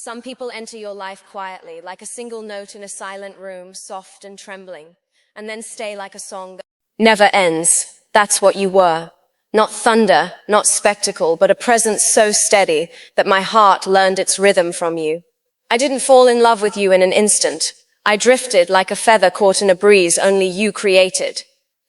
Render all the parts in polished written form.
Some people enter your life quietly, like a single note in a silent room, soft and trembling, and then stay like a song that never ends. That's what you were. Not thunder, not spectacle, but a presence so steady that my heart learned its rhythm from you. I didn't fall in love with you in an instant. I drifted like a feather caught in a breeze only you created.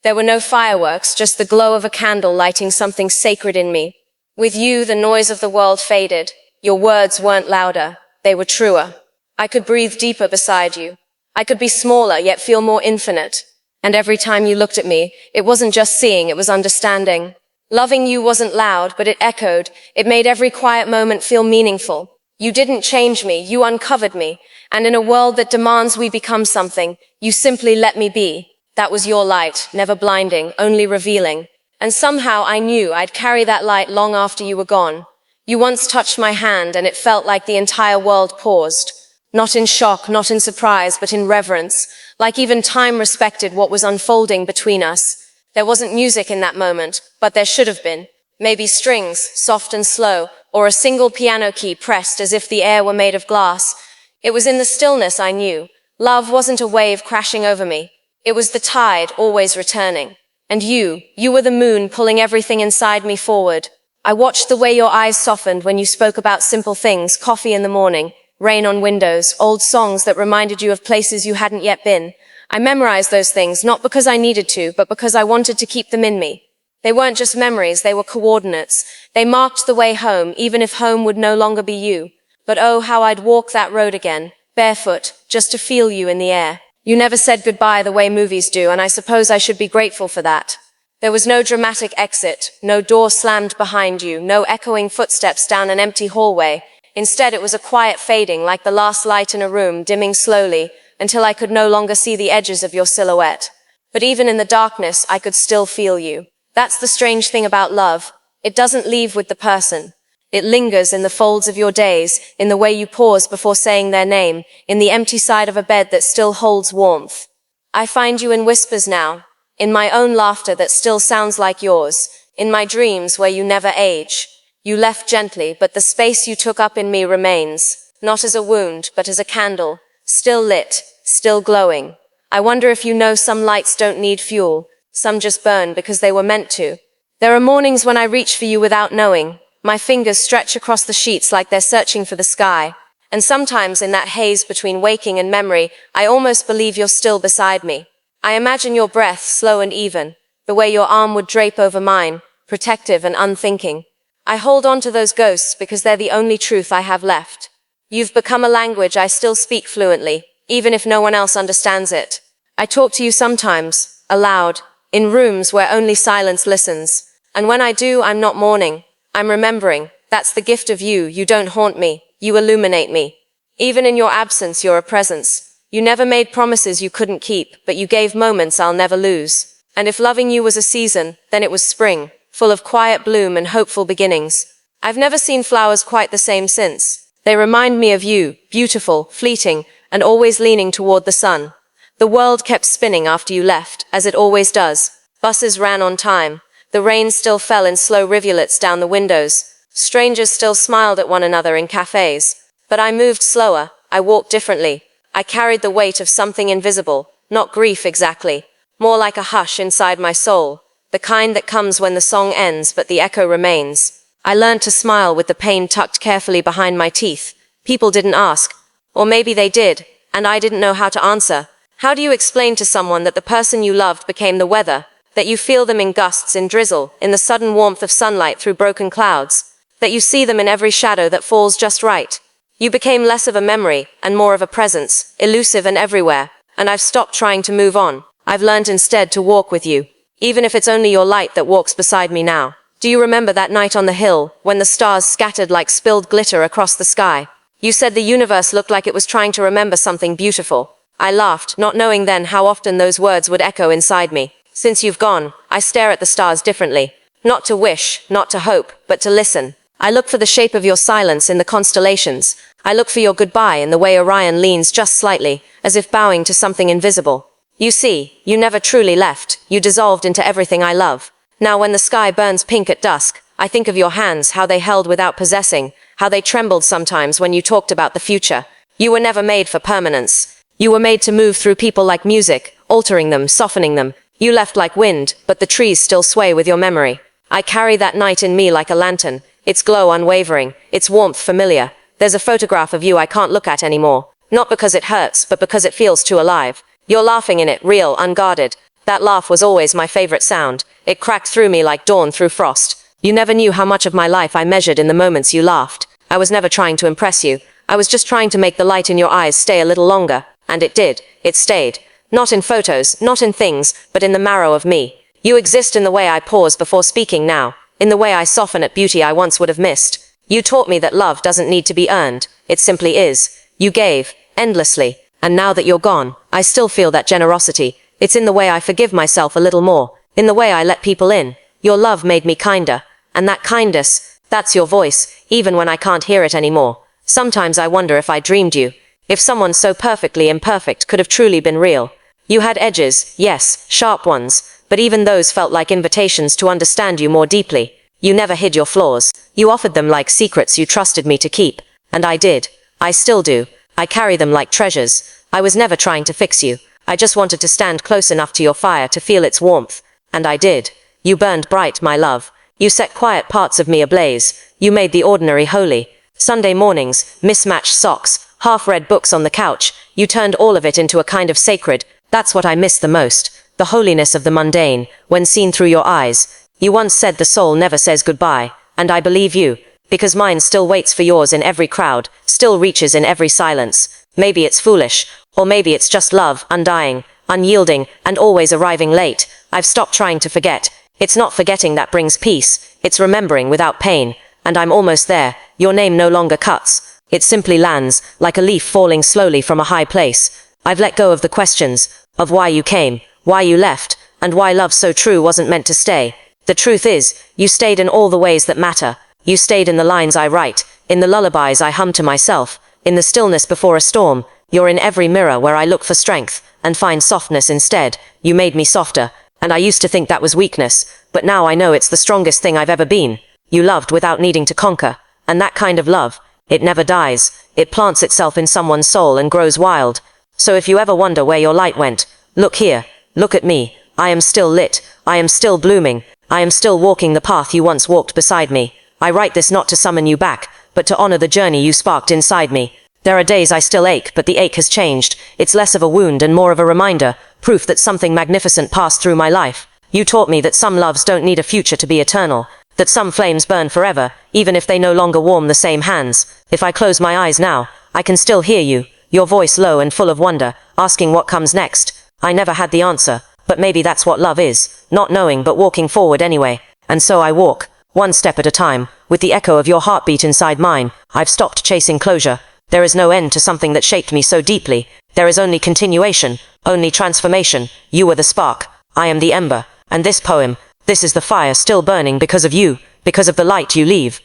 There were no fireworks, just the glow of a candle lighting something sacred in me. With you, the noise of the world faded. Your words weren't louder, they were truer. I could breathe deeper beside you. I could be smaller, yet feel more infinite. And every time you looked at me, it wasn't just seeing, it was understanding. Loving you wasn't loud, but it echoed. It made every quiet moment feel meaningful. You didn't change me, you uncovered me. And in a world that demands we become something, you simply let me be. That was your light, never blinding, only revealing. And somehow I knew I'd carry that light long after you were gone. You once touched my hand and it felt like the entire world paused. Not in shock, not in surprise, but in reverence. Like even time respected what was unfolding between us. There wasn't music in that moment, but there should have been. Maybe strings, soft and slow, or a single piano key pressed as if the air were made of glass. It was in the stillness I knew. Love wasn't a wave crashing over me. It was the tide, always returning. And you were the moon pulling everything inside me forward. I watched the way your eyes softened when you spoke about simple things, coffee in the morning, rain on windows, old songs that reminded you of places you hadn't yet been. I memorized those things, not because I needed to, but because I wanted to keep them in me. They weren't just memories, they were coordinates. They marked the way home, even if home would no longer be you. But oh, how I'd walk that road again, barefoot, just to feel you in the air. You never said goodbye the way movies do, and I suppose I should be grateful for that. There was no dramatic exit, no door slammed behind you, no echoing footsteps down an empty hallway. Instead, it was a quiet fading, like the last light in a room, dimming slowly, until I could no longer see the edges of your silhouette. But even in the darkness, I could still feel you. That's the strange thing about love. It doesn't leave with the person. It lingers in the folds of your days, in the way you pause before saying their name, in the empty side of a bed that still holds warmth. I find you in whispers now, in my own laughter that still sounds like yours, in my dreams where you never age. You left gently, but the space you took up in me remains, not as a wound, but as a candle, still lit, still glowing. I wonder if you know some lights don't need fuel, some just burn because they were meant to. There are mornings when I reach for you without knowing. My fingers stretch across the sheets like they're searching for the sky. And sometimes in that haze between waking and memory, I almost believe you're still beside me. I imagine your breath slow and even, the way your arm would drape over mine, protective and unthinking. I hold on to those ghosts because they're the only truth I have left. You've become a language I still speak fluently, even if no one else understands it. I talk to you sometimes, aloud, in rooms where only silence listens. And when I do, I'm not mourning. I'm remembering. That's the gift of you. You don't haunt me. You illuminate me. Even in your absence, you're a presence. You never made promises you couldn't keep, but you gave moments I'll never lose. And if loving you was a season, then it was spring, full of quiet bloom and hopeful beginnings. I've never seen flowers quite the same since. They remind me of you, beautiful, fleeting, and always leaning toward the sun. The world kept spinning after you left, as it always does. Buses ran on time. The rain still fell in slow rivulets down the windows. Strangers still smiled at one another in cafes. But I moved slower. I walked differently. I carried the weight of something invisible, not grief exactly, more like a hush inside my soul, the kind that comes when the song ends but the echo remains. I learned to smile with the pain tucked carefully behind my teeth. People didn't ask. Or maybe they did, and I didn't know how to answer. How do you explain to someone that the person you loved became the weather, that you feel them in gusts, in drizzle, in the sudden warmth of sunlight through broken clouds, that you see them in every shadow that falls just right? You became less of a memory and more of a presence, elusive and everywhere, and I've stopped trying to move on. I've learned instead to walk with you, even if it's only your light that walks beside me now. Do you remember that night on the hill, when the stars scattered like spilled glitter across the sky? You said the universe looked like it was trying to remember something beautiful. I laughed, not knowing then how often those words would echo inside me. Since you've gone, I stare at the stars differently. Not to wish, not to hope, but to listen. I look for the shape of your silence in the constellations. I look for your goodbye in the way Orion leans just slightly, as if bowing to something invisible. You see, you never truly left. You dissolved into everything I love. Now when the sky burns pink at dusk, I think of your hands, how they held without possessing, how they trembled sometimes when you talked about the future. You were never made for permanence. You were made to move through people like music, altering them, softening them. You left like wind, but the trees still sway with your memory. I carry that night in me like a lantern, its glow unwavering, its warmth familiar. There's a photograph of you I can't look at anymore. Not because it hurts, but because it feels too alive. You're laughing in it, real, unguarded. That laugh was always my favorite sound. It cracked through me like dawn through frost. You never knew how much of my life I measured in the moments you laughed. I was never trying to impress you. I was just trying to make the light in your eyes stay a little longer. And it did. It stayed. Not in photos, not in things, but in the marrow of me. You exist in the way I pause before speaking now, in the way I soften at beauty I once would have missed. You taught me that love doesn't need to be earned. It simply is. You gave, endlessly. And now that you're gone, I still feel that generosity. It's in the way I forgive myself a little more, in the way I let people in. Your love made me kinder. And that kindness, that's your voice, even when I can't hear it anymore. Sometimes I wonder if I dreamed you. If someone so perfectly imperfect could have truly been real. You had edges, yes, sharp ones, but even those felt like invitations to understand you more deeply. You never hid your flaws. You offered them like secrets you trusted me to keep. And I did. I still do. I carry them like treasures. I was never trying to fix you. I just wanted to stand close enough to your fire to feel its warmth. And I did. You burned bright, my love. You set quiet parts of me ablaze. You made the ordinary holy. Sunday mornings, mismatched socks, half-read books on the couch. You turned all of it into a kind of sacred. That's what I miss the most. The holiness of the mundane, when seen through your eyes. You once said the soul never says goodbye. And I believe you. Because mine still waits for yours in every crowd, still reaches in every silence. Maybe it's foolish, or maybe it's just love, undying, unyielding, and always arriving late. I've stopped trying to forget. It's not forgetting that brings peace. It's remembering without pain. And I'm almost there. Your name no longer cuts. It simply lands, like a leaf falling slowly from a high place. I've let go of the questions, of why you came, why you left, and why love so true wasn't meant to stay. The truth is, you stayed in all the ways that matter. You stayed in the lines I write, in the lullabies I hum to myself, in the stillness before a storm. You're in every mirror where I look for strength, and find softness instead. You made me softer, and I used to think that was weakness, but now I know it's the strongest thing I've ever been. You loved without needing to conquer, and that kind of love, it never dies. It plants itself in someone's soul and grows wild. So if you ever wonder where your light went, look here, look at me. I am still lit, I am still blooming, I am still walking the path you once walked beside me. I write this not to summon you back, but to honor the journey you sparked inside me. There are days I still ache, but the ache has changed. It's less of a wound and more of a reminder, proof that something magnificent passed through my life. You taught me that some loves don't need a future to be eternal, that some flames burn forever, even if they no longer warm the same hands. If I close my eyes now, I can still hear you, your voice low and full of wonder, asking what comes next. I never had the answer, but maybe that's what love is, not knowing but walking forward anyway. And so I walk, one step at a time, with the echo of your heartbeat inside mine. I've stopped chasing closure. There is no end to something that shaped me so deeply. There is only continuation, only transformation. You were the spark, I am the ember, and this poem, this is the fire still burning because of you, because of the light you leave.